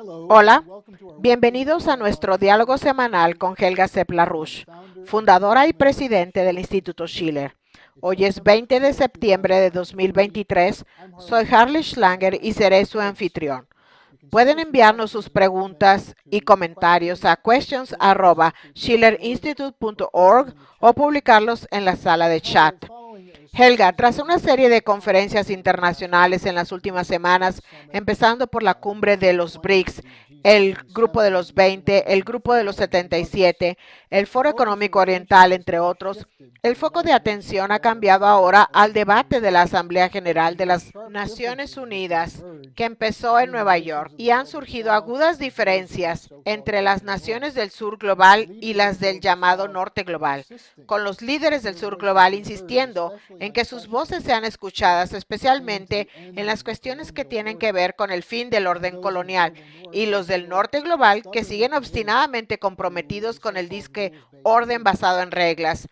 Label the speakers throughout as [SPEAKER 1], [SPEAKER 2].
[SPEAKER 1] Hola, bienvenidos a nuestro diálogo semanal con Helga Sepp-LaRouche, fundadora y presidente del Instituto Schiller. Hoy es 20 de septiembre de 2023. Soy Harley Schlanger y seré su anfitrión. Pueden enviarnos sus preguntas y comentarios a questions@schillerinstitute.org o publicarlos en la sala de chat. Helga, tras una serie de conferencias internacionales en las últimas semanas, empezando por la cumbre de los BRICS, el Grupo de los 20, el Grupo de los 77, el Foro Económico Oriental, entre otros, el foco de atención ha cambiado ahora al debate de la Asamblea General de las Naciones Unidas, que empezó en Nueva York, y han surgido agudas diferencias entre las naciones del sur global y las del llamado norte global, con los líderes del sur global insistiendo en que sus voces sean escuchadas, especialmente en las cuestiones que tienen que ver con el fin del orden colonial, y los del norte global que siguen obstinadamente comprometidos con el disque orden basado en reglas.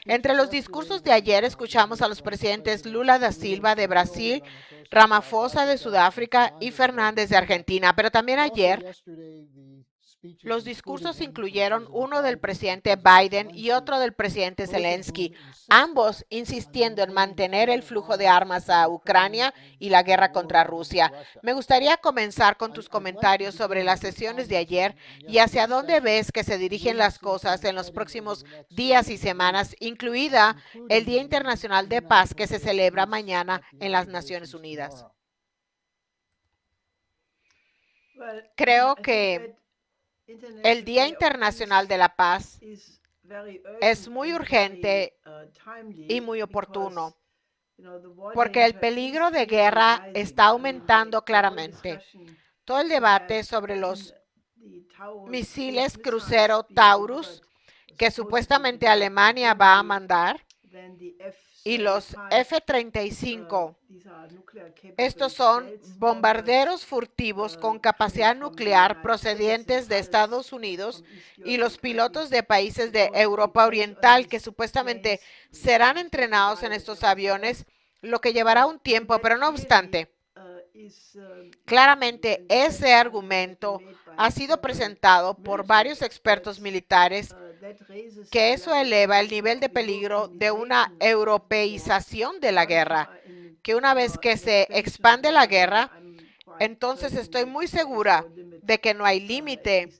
[SPEAKER 1] Entre los discursos de ayer escuchamos a los presidentes Lula da Silva de Brasil, Ramaphosa de Sudáfrica y Fernández de Argentina, pero también ayer los discursos incluyeron uno del presidente Biden y otro del presidente Zelensky, ambos insistiendo en mantener el flujo de armas a Ucrania y la guerra contra Rusia. Me gustaría comenzar con tus comentarios sobre las sesiones de ayer y hacia dónde ves que se dirigen las cosas en los próximos días y semanas, incluida el Día Internacional de Paz que se celebra mañana en las Naciones Unidas. Creo que el Día Internacional de la Paz es muy urgente y muy oportuno, porque el peligro de guerra está aumentando claramente. Todo el debate sobre los misiles crucero Taurus, que supuestamente Alemania va a mandar, y los F-35. Estos son bombarderos furtivos con capacidad nuclear procedentes de Estados Unidos y los pilotos de países de Europa Oriental que supuestamente serán entrenados en estos aviones, lo que llevará un tiempo, pero no obstante, claramente ese argumento ha sido presentado por varios expertos militares que eso eleva el nivel de peligro de una europeización de la guerra, que una vez que se expande la guerra, entonces estoy muy segura de que no hay límite,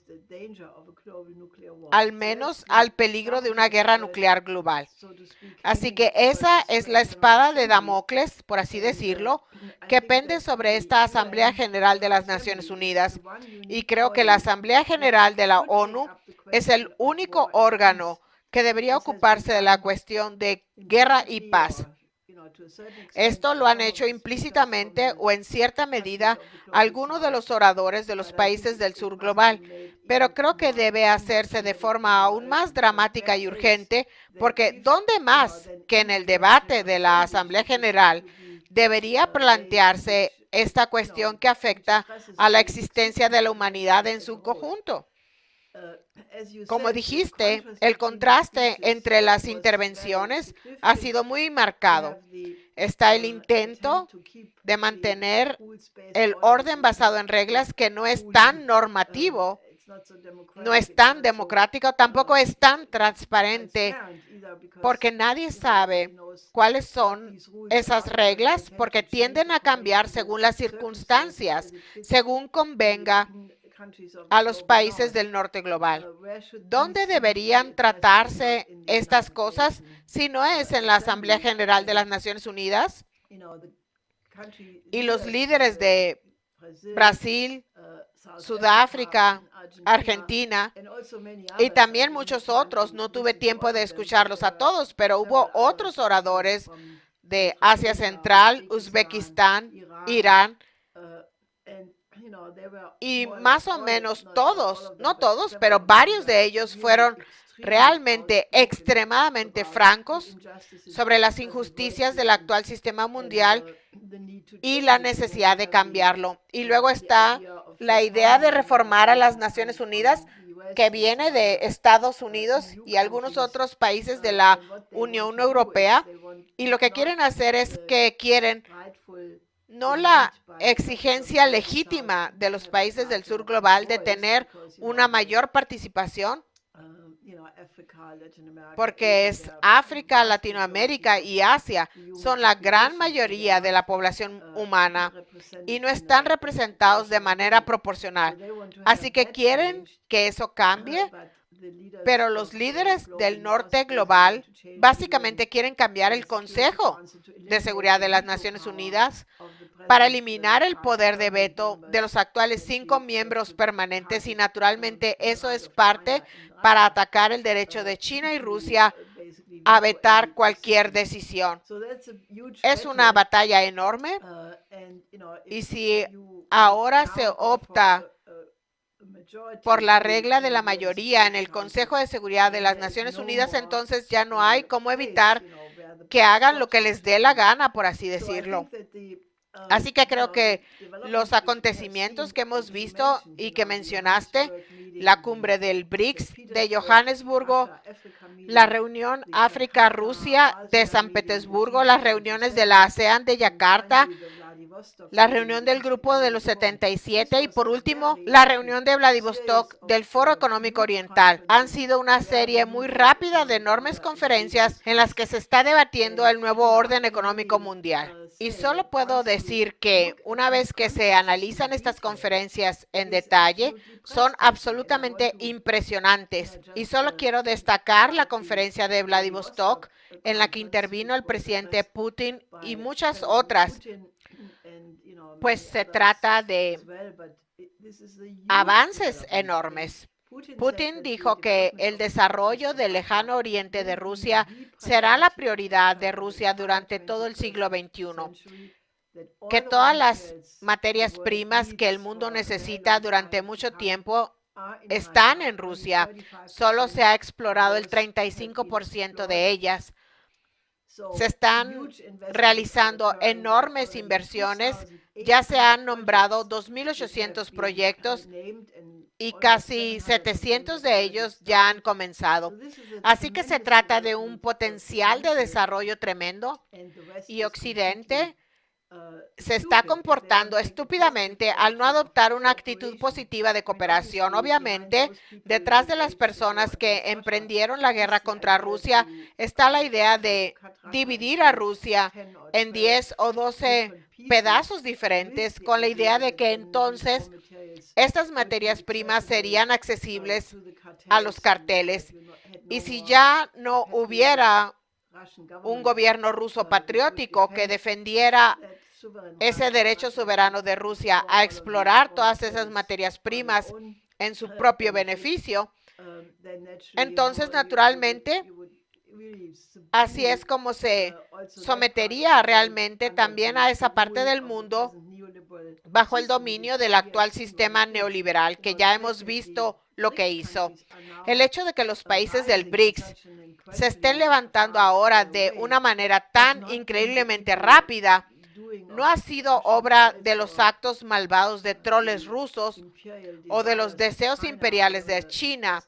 [SPEAKER 1] al menos al peligro de una guerra nuclear global. Así que esa es la espada de Damocles, por así decirlo, que pende sobre esta Asamblea General de las Naciones Unidas. Y creo que la Asamblea General de la ONU es el único órgano que debería ocuparse de la cuestión de guerra y paz. Esto lo han hecho implícitamente o en cierta medida algunos de los oradores de los países del sur global, pero creo que debe hacerse de forma aún más dramática y urgente, porque ¿dónde más que en el debate de la Asamblea General debería plantearse esta cuestión que afecta a la existencia de la humanidad en su conjunto? Como dijiste, el contraste entre las intervenciones ha sido muy marcado. Está el intento de mantener el orden basado en reglas que no es tan normativo, no es tan democrático, tampoco es tan transparente, porque nadie sabe cuáles son esas reglas, porque tienden a cambiar según las circunstancias, según convenga a los países del norte global. ¿Dónde deberían tratarse estas cosas si no es en la Asamblea General de las Naciones Unidas? Y los líderes de Brasil, Sudáfrica, Argentina y también muchos otros, no tuve tiempo de escucharlos a todos, pero hubo otros oradores de Asia Central, Uzbekistán, Irán, y más o menos todos, no todos, pero varios de ellos fueron realmente extremadamente francos sobre las injusticias del actual sistema mundial y la necesidad de cambiarlo. Y luego está la idea de reformar a las Naciones Unidas, que viene de Estados Unidos y algunos otros países de la Unión Europea. Y lo que quieren hacer es que quieren no la exigencia legítima de los países del sur global de tener una mayor participación, porque es África, Latinoamérica y Asia son la gran mayoría de la población humana y no están representados de manera proporcional. Así que quieren que eso cambie, pero los líderes del norte global básicamente quieren cambiar el Consejo de Seguridad de las Naciones Unidas para eliminar el poder de veto de los actuales 5 miembros permanentes, y naturalmente eso es parte para atacar el derecho de China y Rusia a vetar cualquier decisión. Es una batalla enorme, y si ahora se opta por la regla de la mayoría en el Consejo de Seguridad de las Naciones Unidas, entonces ya no hay cómo evitar que hagan lo que les dé la gana, por así decirlo. Así que creo que los acontecimientos que hemos visto y que mencionaste, la cumbre del BRICS de Johannesburgo, la reunión África-Rusia de San Petersburgo, las reuniones de la ASEAN de Yakarta, la reunión del Grupo de los 77 y, por último, la reunión de Vladivostok del Foro Económico Oriental. Han sido una serie muy rápida de enormes conferencias en las que se está debatiendo el nuevo orden económico mundial. Y solo puedo decir que una vez que se analizan estas conferencias en detalle, son absolutamente impresionantes. Y solo quiero destacar la conferencia de Vladivostok, en la que intervino el presidente Putin, y muchas otras, pues se trata de avances enormes. Putin dijo que el desarrollo del lejano oriente de Rusia será la prioridad de Rusia durante todo el siglo XXI, que todas las materias primas que el mundo necesita durante mucho tiempo están en Rusia. Solo se ha explorado el 35% de ellas. Se están realizando enormes inversiones. Ya se han nombrado 2.800 proyectos y casi 700 de ellos ya han comenzado. Así que se trata de un potencial de desarrollo tremendo, y Occidente se está comportando estúpidamente al no adoptar una actitud positiva de cooperación. Obviamente, detrás de las personas que emprendieron la guerra contra Rusia está la idea de dividir a Rusia en 10 o 12 pedazos diferentes, con la idea de que entonces estas materias primas serían accesibles a los carteles. Y si ya no hubiera un gobierno ruso patriótico que defendiera ese derecho soberano de Rusia a explorar todas esas materias primas en su propio beneficio, entonces naturalmente así es como se sometería realmente también a esa parte del mundo bajo el dominio del actual sistema neoliberal, que ya hemos visto lo que hizo. El hecho de que los países del BRICS se estén levantando ahora de una manera tan increíblemente rápida no ha sido obra de los actos malvados de troles rusos o de los deseos imperiales de China.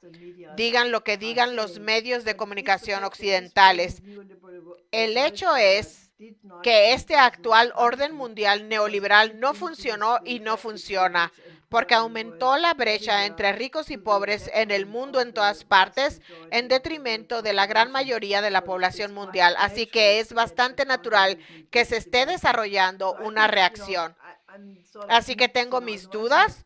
[SPEAKER 1] Digan lo que digan los medios de comunicación occidentales. El hecho es que este actual orden mundial neoliberal no funcionó y no funciona, porque aumentó la brecha entre ricos y pobres en el mundo en todas partes, en detrimento de la gran mayoría de la población mundial. Así que es bastante natural que se esté desarrollando una reacción. Así que tengo mis dudas.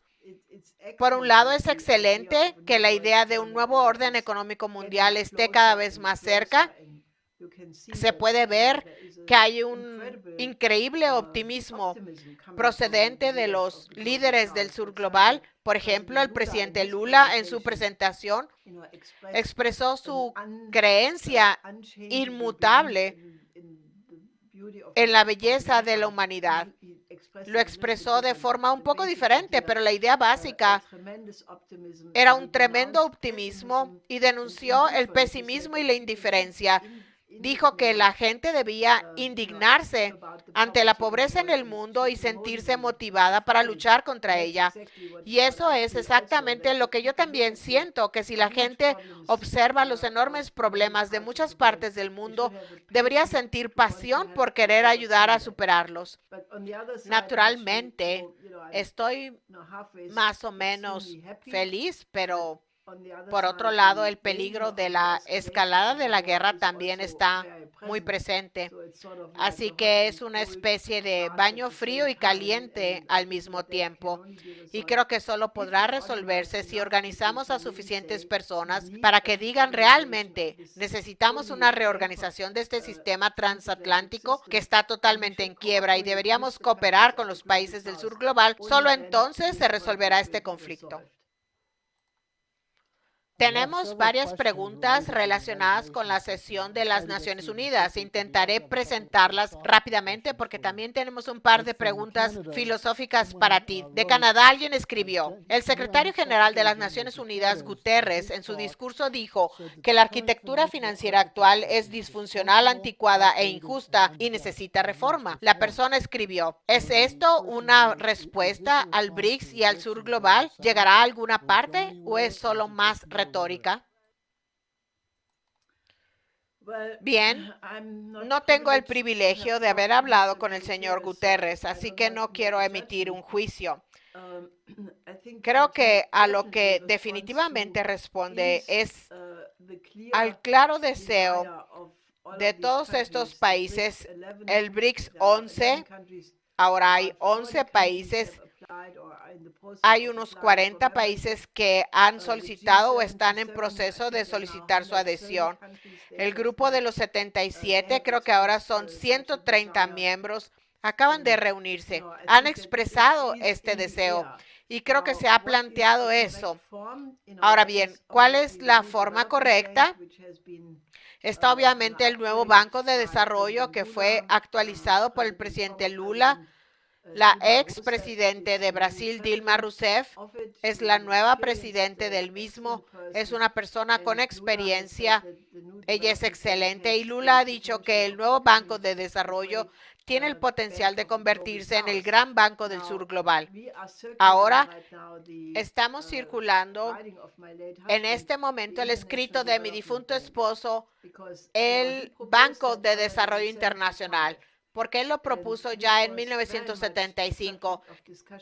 [SPEAKER 1] Por un lado, es excelente que la idea de un nuevo orden económico mundial esté cada vez más cerca. Se puede ver que hay un increíble optimismo procedente de los líderes del sur global. Por ejemplo, el presidente Lula en su presentación expresó su creencia inmutable en la belleza de la humanidad. Lo expresó de forma un poco diferente, pero la idea básica era un tremendo optimismo, y denunció el pesimismo y la indiferencia dijo que la gente debía indignarse ante la pobreza en el mundo y sentirse motivada para luchar contra ella. Y eso es exactamente lo que yo también siento, que si la gente observa los enormes problemas de muchas partes del mundo, debería sentir pasión por querer ayudar a superarlos. Naturalmente, estoy más o menos feliz, pero por otro lado, el peligro de la escalada de la guerra también está muy presente. Así que es una especie de baño frío y caliente al mismo tiempo. Y creo que solo podrá resolverse si organizamos a suficientes personas para que digan realmente, necesitamos una reorganización de este sistema transatlántico que está totalmente en quiebra y deberíamos cooperar con los países del sur global. Solo entonces se resolverá este conflicto. Tenemos varias preguntas relacionadas con la sesión de las Naciones Unidas. Intentaré presentarlas rápidamente porque también tenemos un par de preguntas filosóficas para ti. De Canadá alguien escribió, el secretario general de las Naciones Unidas, Guterres, en su discurso dijo que la arquitectura financiera actual es disfuncional, anticuada e injusta y necesita reforma. La persona escribió, ¿es esto una respuesta al BRICS y al sur global? ¿Llegará a alguna parte o es solo más retórica? Bien, no tengo el privilegio de haber hablado con el señor Guterres, así que no quiero emitir un juicio. Creo que a lo que definitivamente responde es al claro deseo de todos estos países, el BRICS 11, ahora hay 11 países. Hay unos 40 países que han solicitado o están en proceso de solicitar su adhesión. El grupo de los 77, creo que ahora son 130 miembros, acaban de reunirse. Han expresado este deseo y creo que se ha planteado eso. Ahora bien, ¿cuál es la forma correcta? Está obviamente el nuevo Banco de Desarrollo que fue actualizado por el presidente Lula. La ex presidente de Brasil, Dilma Rousseff, es la nueva presidente del mismo. Es una persona con experiencia. Ella es excelente y Lula ha dicho que el nuevo Banco de Desarrollo tiene el potencial de convertirse en el gran banco del sur global. Ahora estamos circulando en este momento el escrito de mi difunto esposo, el Banco de Desarrollo Internacional, porque él lo propuso ya en 1975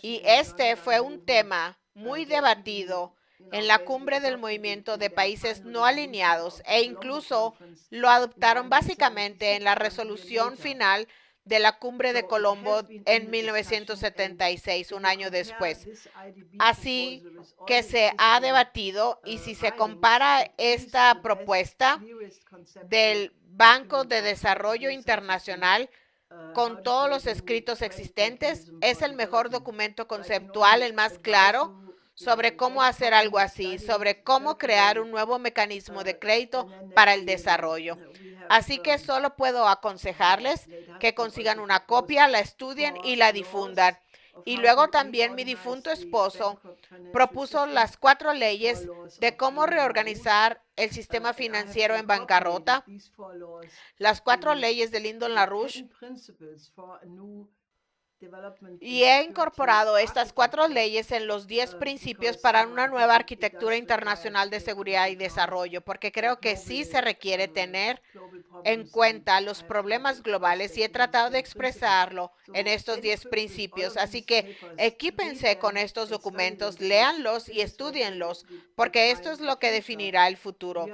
[SPEAKER 1] y este fue un tema muy debatido en la cumbre del movimiento de países no alineados e incluso lo adoptaron básicamente en la resolución final de la cumbre de Colombo en 1976, un año después. Así que se ha debatido y si se compara esta propuesta del Banco de Desarrollo Internacional con todos los escritos existentes, es el mejor documento conceptual, el más claro, sobre cómo hacer algo así, sobre cómo crear un nuevo mecanismo de crédito para el desarrollo. Así que solo puedo aconsejarles que consigan una copia, la estudien y la difundan. Y luego también mi difunto esposo propuso las 4 leyes de cómo reorganizar el sistema financiero en bancarrota, las 4 leyes de Lyndon LaRouche, y he incorporado estas 4 leyes en los 10 principios para una nueva arquitectura internacional de seguridad y desarrollo, porque creo que sí se requiere tener en cuenta los problemas globales y he tratado de expresarlo en estos 10 principios. Así que equípense con estos documentos, léanlos y estudienlos, porque esto es lo que definirá el futuro.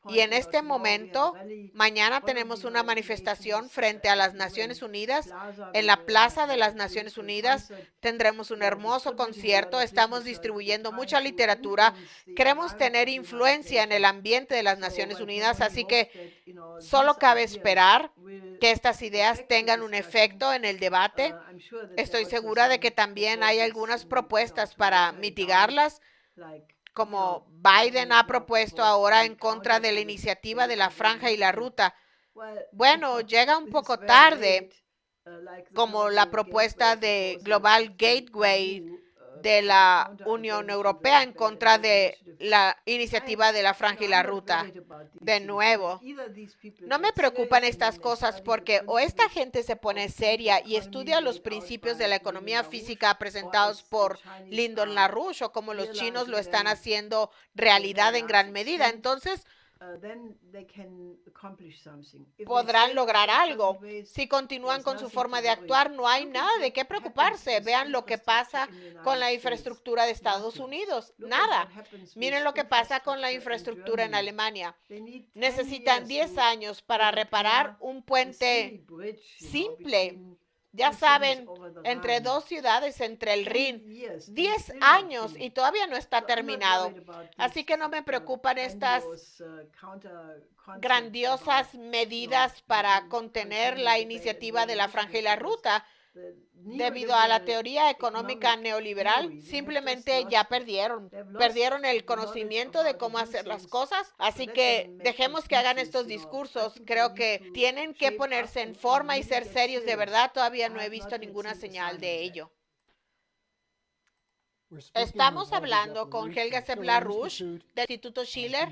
[SPEAKER 1] Y en este momento, mañana tenemos una manifestación frente a las Naciones Unidas. En la Plaza de las Naciones Unidas tendremos un hermoso concierto. Estamos distribuyendo mucha literatura. Queremos tener influencia en el ambiente de las Naciones Unidas, así que solo cabe esperar que estas ideas tengan un efecto en el debate. Estoy segura de que también hay algunas propuestas para mitigarlas, como Biden ha propuesto ahora en contra de la iniciativa de la Franja y la Ruta. Bueno, llega un poco tarde, como la propuesta de Global Gateway de la Unión Europea en contra de la iniciativa de la Franja y la Ruta. De nuevo, no me preocupan estas cosas porque o esta gente se pone seria y estudia los principios de la economía física presentados por Lyndon LaRouche o como los chinos lo están haciendo realidad en gran medida. Entonces, podrán lograr algo. Si continúan con su forma de actuar, no hay nada de qué preocuparse. Vean lo que pasa con la infraestructura de Estados Unidos. Nada. Miren lo que pasa con la infraestructura en Alemania. Necesitan 10 años para reparar un puente simple. Ya saben, entre dos ciudades, entre el Rin, 10 años y todavía no está terminado. Así que no me preocupan estas grandiosas medidas para contener la iniciativa de la Franja y la Ruta. Debido a la teoría económica neoliberal, simplemente ya perdieron el conocimiento de cómo hacer las cosas. Así que dejemos que hagan estos discursos. Creo que tienen que ponerse en forma y ser serios de verdad. Todavía no he visto ninguna señal de ello. Estamos hablando con Helga Sepp-LaRouche del Instituto Schiller.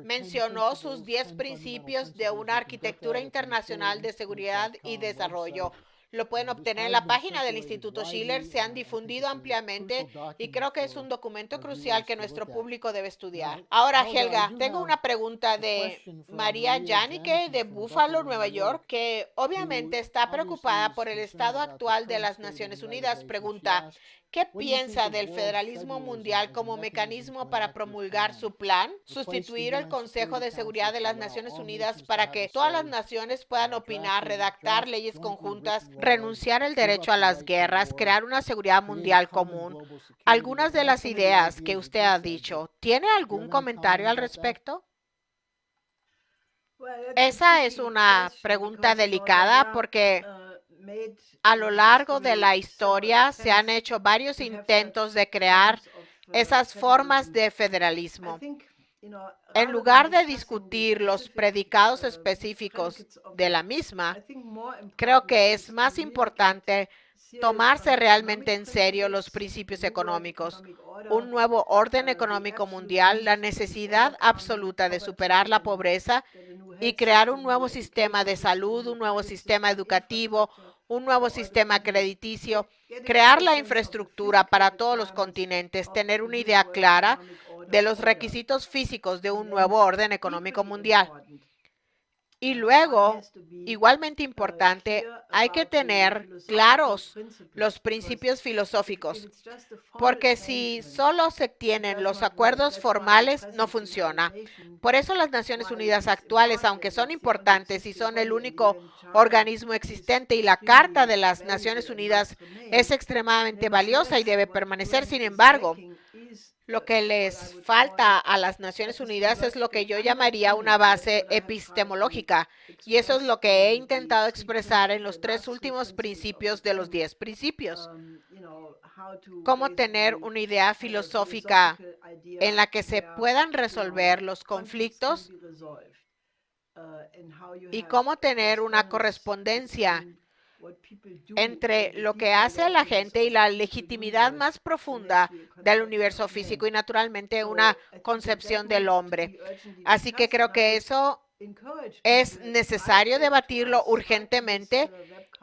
[SPEAKER 1] Mencionó sus 10 principios de una arquitectura internacional de seguridad y desarrollo. Lo pueden obtener en la página del Instituto Schiller, se han difundido ampliamente y creo que es un documento crucial que nuestro público debe estudiar. Ahora, Helga, tengo una pregunta de María Janicke de Buffalo, Nueva York, que obviamente está preocupada por el estado actual de las Naciones Unidas. Pregunta, ¿qué piensa del federalismo mundial como mecanismo para promulgar su plan? Sustituir el Consejo de Seguridad de las Naciones Unidas para que todas las naciones puedan opinar, redactar leyes conjuntas, renunciar al derecho a las guerras, crear una seguridad mundial común. Algunas de las ideas que usted ha dicho, ¿tiene algún comentario al respecto? Esa es una pregunta delicada porque a lo largo de la historia se han hecho varios intentos de crear esas formas de federalismo. En lugar de discutir los predicados específicos de la misma, creo que es más importante tomarse realmente en serio los principios económicos, un nuevo orden económico mundial, la necesidad absoluta de superar la pobreza y crear un nuevo sistema de salud, un nuevo sistema educativo, un nuevo sistema crediticio, crear la infraestructura para todos los continentes, tener una idea clara de los requisitos físicos de un nuevo orden económico mundial. Y luego, igualmente importante, hay que tener claros los principios filosóficos, porque si solo se tienen los acuerdos formales, no funciona. Por eso las Naciones Unidas actuales, aunque son importantes y son el único organismo existente y la Carta de las Naciones Unidas es extremadamente valiosa y debe permanecer, sin embargo, lo que les falta a las Naciones Unidas es lo que yo llamaría una base epistemológica, y eso es lo que he intentado expresar en los 3 últimos principios de los 10 principios. Cómo tener una idea filosófica en la que se puedan resolver los conflictos y cómo tener una correspondencia entre lo que hace la gente y la legitimidad más profunda del universo físico y naturalmente una concepción del hombre. Así que creo que eso es necesario debatirlo urgentemente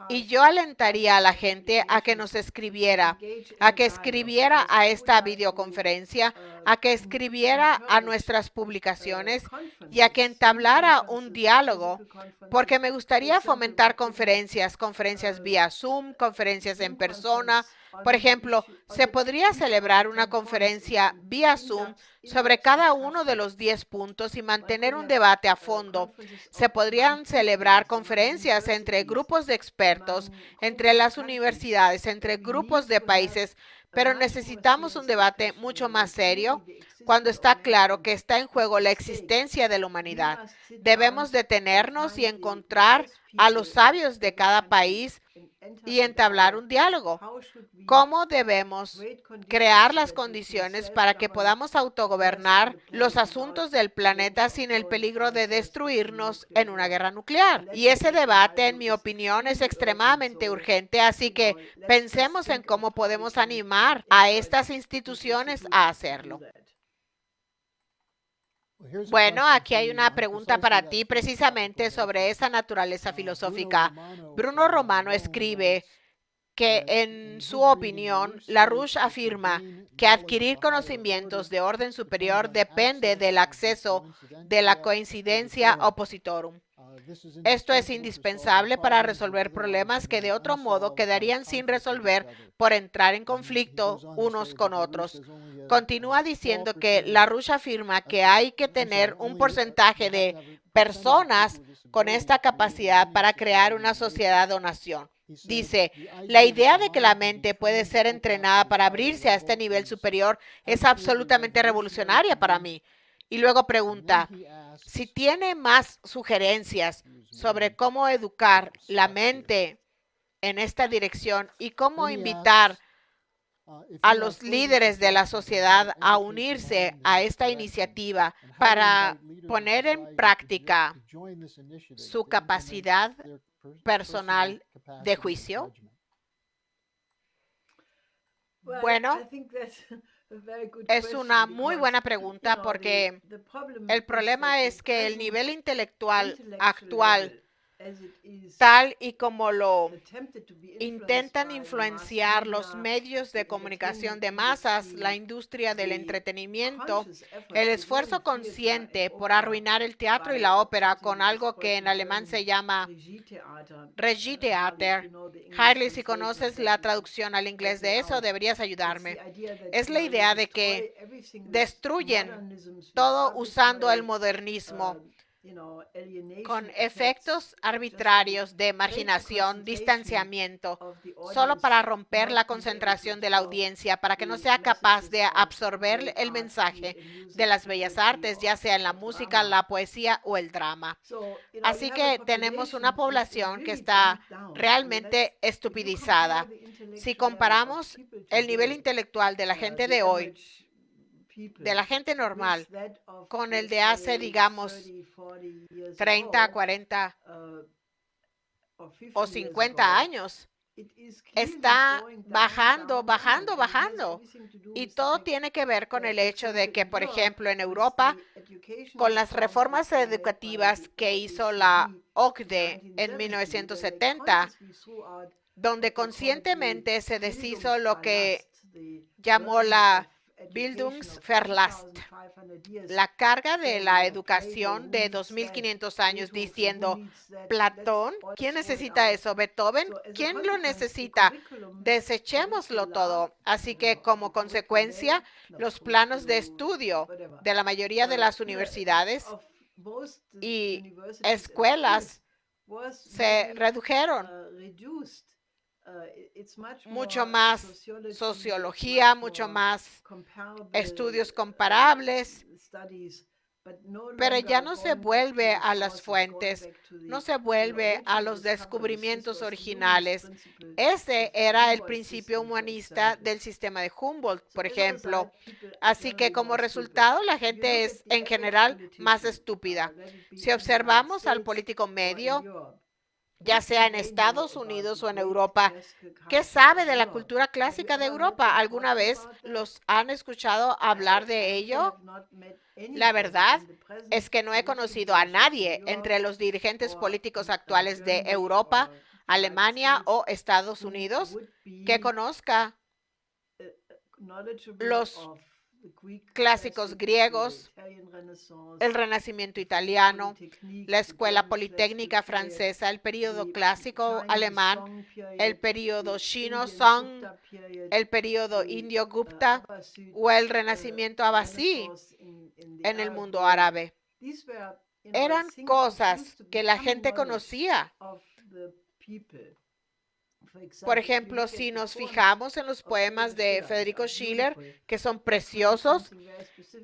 [SPEAKER 1] y yo alentaría a la gente a que nos escribiera, a que escribiera a esta videoconferencia, a que escribiera a nuestras publicaciones y a que entablara un diálogo, porque me gustaría fomentar conferencias vía Zoom, conferencias en persona. Por ejemplo, se podría celebrar una conferencia vía Zoom sobre cada uno de los 10 puntos y mantener un debate a fondo. Se podrían celebrar conferencias entre grupos de expertos, entre las universidades, entre grupos de países, pero necesitamos un debate mucho más serio cuando está claro que está en juego la existencia de la humanidad. Debemos detenernos y encontrar a los sabios de cada país y entablar un diálogo. ¿Cómo debemos crear las condiciones para que podamos autogobernar los asuntos del planeta sin el peligro de destruirnos en una guerra nuclear? Y ese debate, en mi opinión, es extremadamente urgente, así que pensemos en cómo podemos animar a estas instituciones a hacerlo. Bueno, aquí hay una pregunta para ti precisamente sobre esa naturaleza filosófica. Bruno Romano escribe que en su opinión, LaRouche afirma que adquirir conocimientos de orden superior depende del acceso de la coincidencia oppositorum. Esto es indispensable para resolver problemas que de otro modo quedarían sin resolver por entrar en conflicto unos con otros. Continúa diciendo que LaRouche afirma que hay que tener un porcentaje de personas con esta capacidad para crear una sociedad o nación. Dice, la idea de que la mente puede ser entrenada para abrirse a este nivel superior es absolutamente revolucionaria para mí. Y luego pregunta, si tiene más sugerencias sobre cómo educar la mente en esta dirección y cómo invitar a los líderes de la sociedad a unirse a esta iniciativa para poner en práctica su capacidad personal de juicio. Bueno, es una muy buena pregunta porque el problema es que el nivel intelectual actual, tal y como lo intentan influenciar los medios de comunicación de masas, la industria del entretenimiento, el esfuerzo consciente por arruinar el teatro y la ópera con algo que en alemán se llama Regietheater. Harley, si conoces la traducción al inglés de eso, deberías ayudarme. Es la idea de que destruyen todo usando el modernismo con efectos arbitrarios de marginación, distanciamiento, solo para romper la concentración de la audiencia, para que no sea capaz de absorber el mensaje de las bellas artes, ya sea en la música, la poesía o el drama. Así que tenemos una población que está realmente estupidizada. Si comparamos el nivel intelectual de la gente de hoy, de la gente normal, con el de hace, digamos, 30, 40 o 50 años, está bajando, bajando, bajando. Y todo tiene que ver con el hecho de que, por ejemplo, en Europa, con las reformas educativas que hizo la OCDE en 1970, donde conscientemente se deshizo lo que llamó la Bildungsverlast, la carga de la educación de 2500 años, diciendo, Platón, ¿quién necesita eso? Beethoven, ¿quién lo necesita? Desechémoslo todo. Así que como consecuencia, los planos de estudio de la mayoría de las universidades y escuelas se redujeron. Mucho más sociología, mucho más estudios comparables, pero ya no se vuelve a las fuentes, no se vuelve a los descubrimientos originales. Ese era el principio humanista del sistema de Humboldt, por ejemplo. Así que como resultado, la gente es en general más estúpida. Si observamos al político medio, ya sea en Estados Unidos o en Europa, ¿qué sabe de la cultura clásica de Europa? ¿Alguna vez los han escuchado hablar de ello? La verdad es que no he conocido a nadie entre los dirigentes políticos actuales de Europa, Alemania o Estados Unidos que conozca los clásicos griegos, el Renacimiento italiano, la Escuela Politécnica francesa, el período clásico alemán, el período chino Song, el período indio Gupta o el Renacimiento abasí en el mundo árabe. Eran cosas que la gente conocía. Por ejemplo, si nos fijamos en los poemas de Federico Schiller, que son preciosos,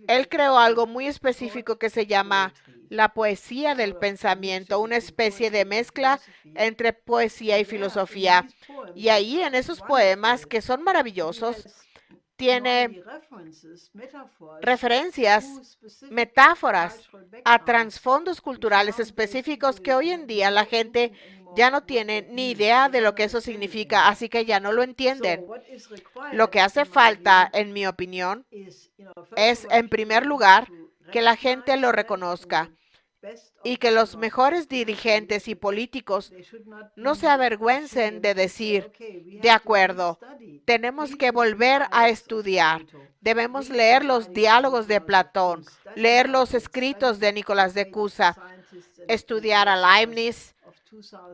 [SPEAKER 1] él creó algo muy específico que se llama la poesía del pensamiento, una especie de mezcla entre poesía y filosofía. Y ahí en esos poemas, que son maravillosos, tiene referencias, metáforas a trasfondos culturales específicos que hoy en día la gente ya no tiene ni idea de lo que eso significa, así que ya no lo entienden. Lo que hace falta, en mi opinión, es, en primer lugar, que la gente lo reconozca y que los mejores dirigentes y políticos no se avergüencen de decir, de acuerdo, tenemos que volver a estudiar. Debemos leer los diálogos de Platón, leer los escritos de Nicolás de Cusa, estudiar a Leibniz,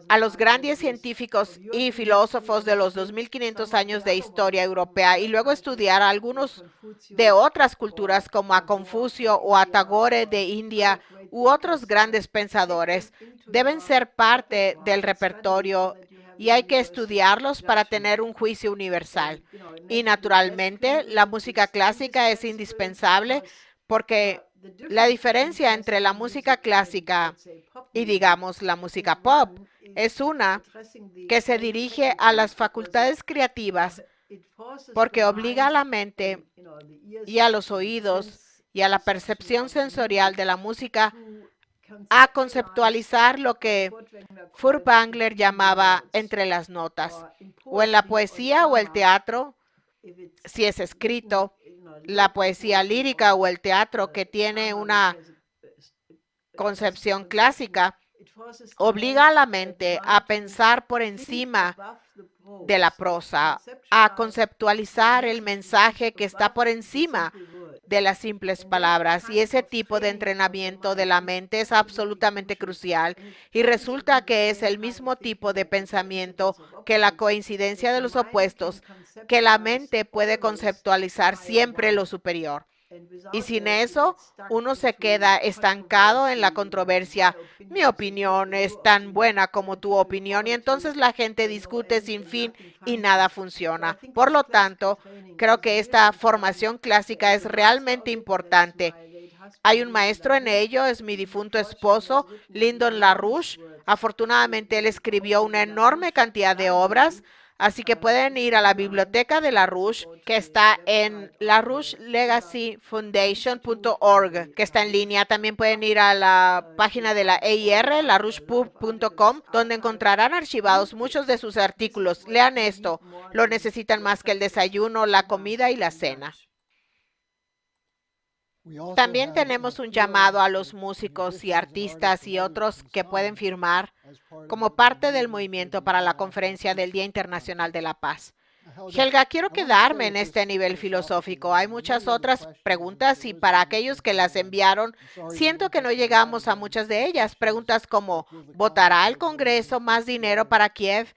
[SPEAKER 1] a los grandes científicos y filósofos de los 2500 años de historia europea y luego estudiar a algunos de otras culturas como a Confucio o a Tagore de India u otros grandes pensadores. Deben ser parte del repertorio y hay que estudiarlos para tener un juicio universal. Y naturalmente, la música clásica es indispensable porque la diferencia entre la música clásica y, digamos, la música pop es una que se dirige a las facultades creativas porque obliga a la mente y a los oídos y a la percepción sensorial de la música a conceptualizar lo que Furtwängler llamaba entre las notas, o en la poesía o el teatro, si es escrito, la poesía lírica o el teatro que tiene una concepción clásica, obliga a la mente a pensar por encima de la prosa, a conceptualizar el mensaje que está por encima de las simples palabras, y ese tipo de entrenamiento de la mente es absolutamente crucial y resulta que es el mismo tipo de pensamiento que la coincidencia de los opuestos, que la mente puede conceptualizar siempre lo superior. Y sin eso, uno se queda estancado en la controversia. Mi opinión es tan buena como tu opinión, y entonces la gente discute sin fin y nada funciona. Por lo tanto, creo que esta formación clásica es realmente importante. Hay un maestro en ello, es mi difunto esposo, Lyndon LaRouche. Afortunadamente, él escribió una enorme cantidad de obras. Así que pueden ir a la biblioteca de LaRouche, que está en larouchelegacyfoundation.org, que está en línea. También pueden ir a la página de la EIR, larouchepub.com, donde encontrarán archivados muchos de sus artículos. Lean esto, lo necesitan más que el desayuno, la comida y la cena. También tenemos un llamado a los músicos y artistas y otros que pueden firmar como parte del movimiento para la conferencia del Día Internacional de la Paz. Helga, quiero quedarme en este nivel filosófico. Hay muchas otras preguntas y para aquellos que las enviaron, siento que no llegamos a muchas de ellas. Preguntas como, ¿votará el Congreso más dinero para Kiev?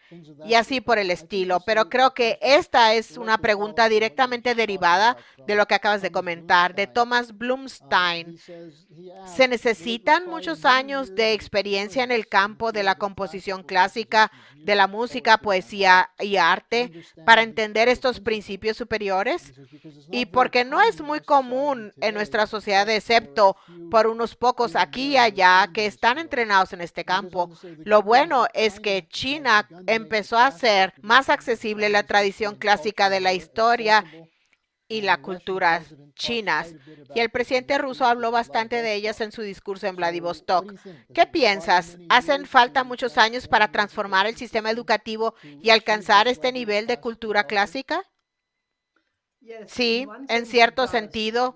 [SPEAKER 1] Y así por el estilo. Pero creo que esta es una pregunta directamente derivada de lo que acabas de comentar, de Thomas Blumstein. ¿Se necesitan muchos años de experiencia en el campo de la composición clásica, de la música, poesía y arte para entender estos principios superiores? Y porque no es muy común en nuestra sociedad, excepto por unos pocos aquí y allá que están entrenados en este campo. Lo bueno es que China empezó a hacer más accesible la tradición clásica de la historia y la cultura chinas. Y el presidente ruso habló bastante de ellas en su discurso en Vladivostok. ¿Qué piensas? ¿Hacen falta muchos años para transformar el sistema educativo y alcanzar este nivel de cultura clásica? Sí, en cierto sentido,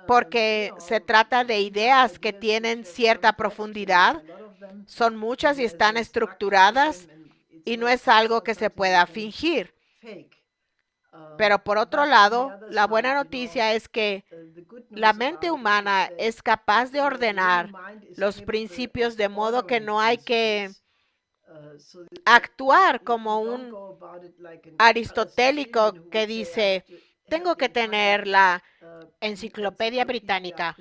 [SPEAKER 1] porque se trata de ideas que tienen cierta profundidad, son muchas y están estructuradas, y no es algo que se pueda fingir. Pero por otro lado, la buena noticia es que la mente humana es capaz de ordenar los principios de modo que no hay que actuar como un aristotélico que dice, tengo que tener la enciclopedia británica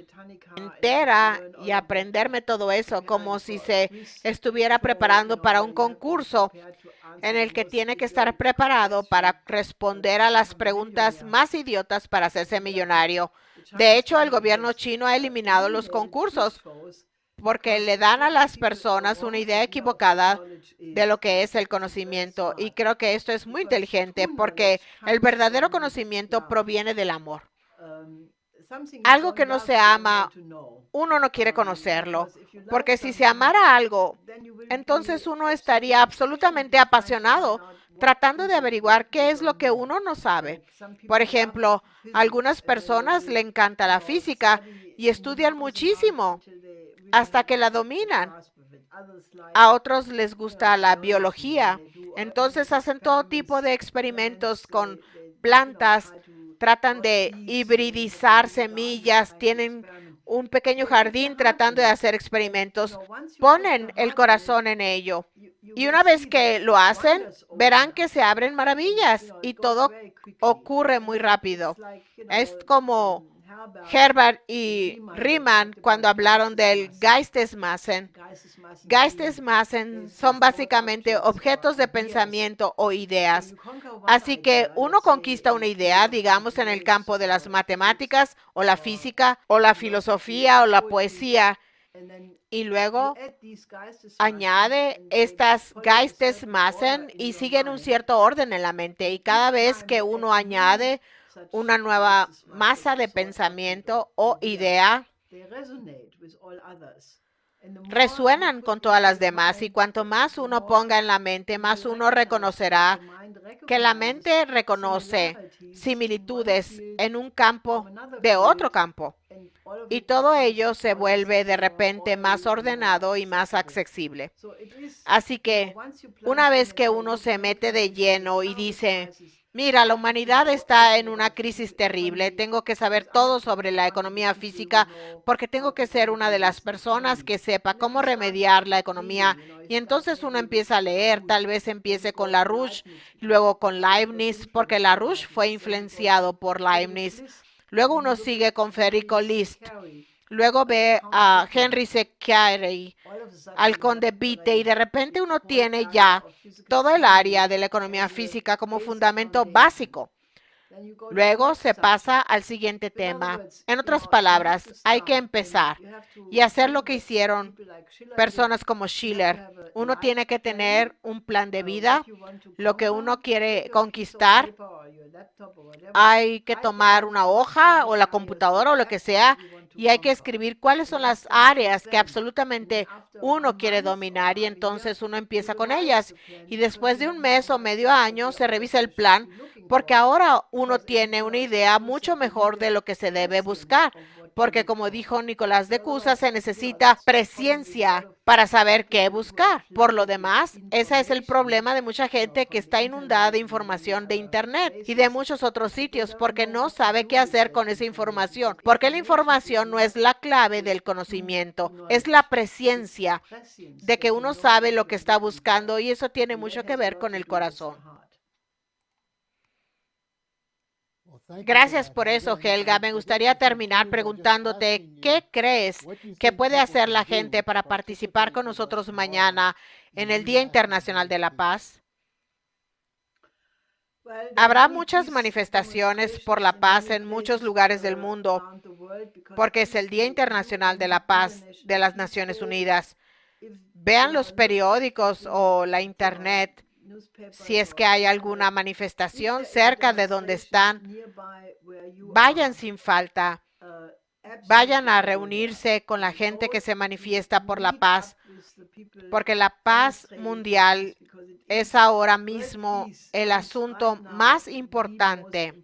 [SPEAKER 1] entera y aprenderme todo eso como si se estuviera preparando para un concurso en el que tiene que estar preparado para responder a las preguntas más idiotas para hacerse millonario. De hecho, el gobierno chino ha eliminado los concursos porque le dan a las personas una idea equivocada de lo que es el conocimiento. Y creo que esto es muy inteligente porque el verdadero conocimiento proviene del amor. Algo que no se ama, uno no quiere conocerlo, porque si se amara algo, entonces uno estaría absolutamente apasionado tratando de averiguar qué es lo que uno no sabe. Por ejemplo, a algunas personas le encanta la física y estudian muchísimo hasta que la dominan. A otros les gusta la biología, entonces hacen todo tipo de experimentos con plantas, tratan de hibridizar semillas, tienen un pequeño jardín tratando de hacer experimentos, ponen el corazón en ello. Y una vez que lo hacen, verán que se abren maravillas y todo ocurre muy rápido. Es como Herbert y Riemann cuando hablaron del Geistesmassen. Geistesmassen son básicamente objetos de pensamiento o ideas. Así que uno conquista una idea, digamos, en el campo de las matemáticas o la física o la filosofía o la poesía, y luego añade estas Geistesmassen y siguen un cierto orden en la mente. Y cada vez que uno añade una nueva masa de pensamiento o idea, resuenan con todas las demás, y cuanto más uno ponga en la mente, más uno reconocerá que la mente reconoce similitudes en un campo de otro campo, y todo ello se vuelve de repente más ordenado y más accesible. Así que una vez que uno se mete de lleno y dice, mira, la humanidad está en una crisis terrible, tengo que saber todo sobre la economía física porque tengo que ser una de las personas que sepa cómo remediar la economía. Y entonces uno empieza a leer, tal vez empiece con LaRouche, luego con Leibniz, porque LaRouche fue influenciado por Leibniz. Luego uno sigue con Federico List. Luego ve a Henry C. Carey, al conde Beatty, y de repente uno tiene ya todo el área de la economía física como fundamento básico. Luego se pasa al siguiente tema. En otras palabras, hay que empezar y hacer lo que hicieron personas como Schiller. Uno tiene que tener un plan de vida, lo que uno quiere conquistar. Hay que tomar una hoja o la computadora o lo que sea y hay que escribir cuáles son las áreas que absolutamente uno quiere dominar, y entonces uno empieza con ellas. Y después de un mes o medio año se revisa el plan, porque ahora uno tiene una idea mucho mejor de lo que se debe buscar. Porque como dijo Nicolás de Cusa, se necesita presciencia para saber qué buscar. Por lo demás, ese es el problema de mucha gente que está inundada de información de Internet y de muchos otros sitios, porque no sabe qué hacer con esa información. Porque la información no es la clave del conocimiento, es la presciencia de que uno sabe lo que está buscando, y eso tiene mucho que ver con el corazón. Gracias por eso, Helga. Me gustaría terminar preguntándote, ¿qué crees que puede hacer la gente para participar con nosotros mañana en el Día Internacional de la Paz? Habrá muchas manifestaciones por la paz en muchos lugares del mundo, porque es el Día Internacional de la Paz de las Naciones Unidas. Vean los periódicos o la Internet si es que hay alguna manifestación cerca de donde están. Vayan sin falta. Vayan a reunirse con la gente que se manifiesta por la paz, porque la paz mundial es ahora mismo el asunto más importante,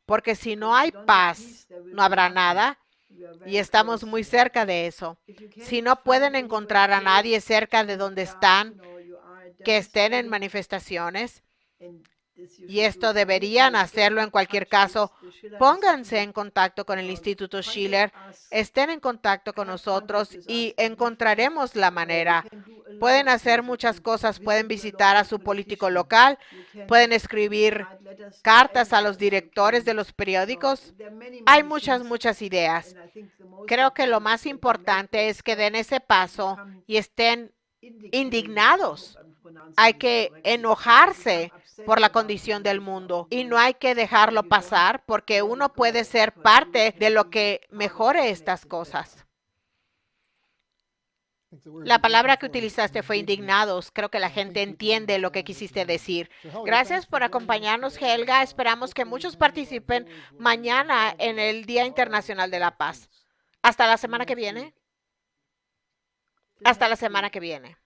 [SPEAKER 1] porque si no hay paz, no habrá nada, y estamos muy cerca de eso. Si no pueden encontrar a nadie cerca de donde están, que estén en manifestaciones, y esto deberían hacerlo en cualquier caso, pónganse en contacto con el Instituto Schiller, estén en contacto con nosotros y encontraremos la manera. Pueden hacer muchas cosas, pueden visitar a su político local, pueden escribir cartas a los directores de los periódicos. Hay muchas ideas. Creo que lo más importante es que den ese paso y estén indignados. Hay que enojarse por la condición del mundo y no hay que dejarlo pasar, porque uno puede ser parte de lo que mejore estas cosas. La palabra que utilizaste fue indignados. Creo que la gente entiende lo que quisiste decir. Gracias por acompañarnos, Helga. Esperamos que muchos participen mañana en el Día Internacional de la Paz. Hasta la semana que viene. Hasta la semana que viene.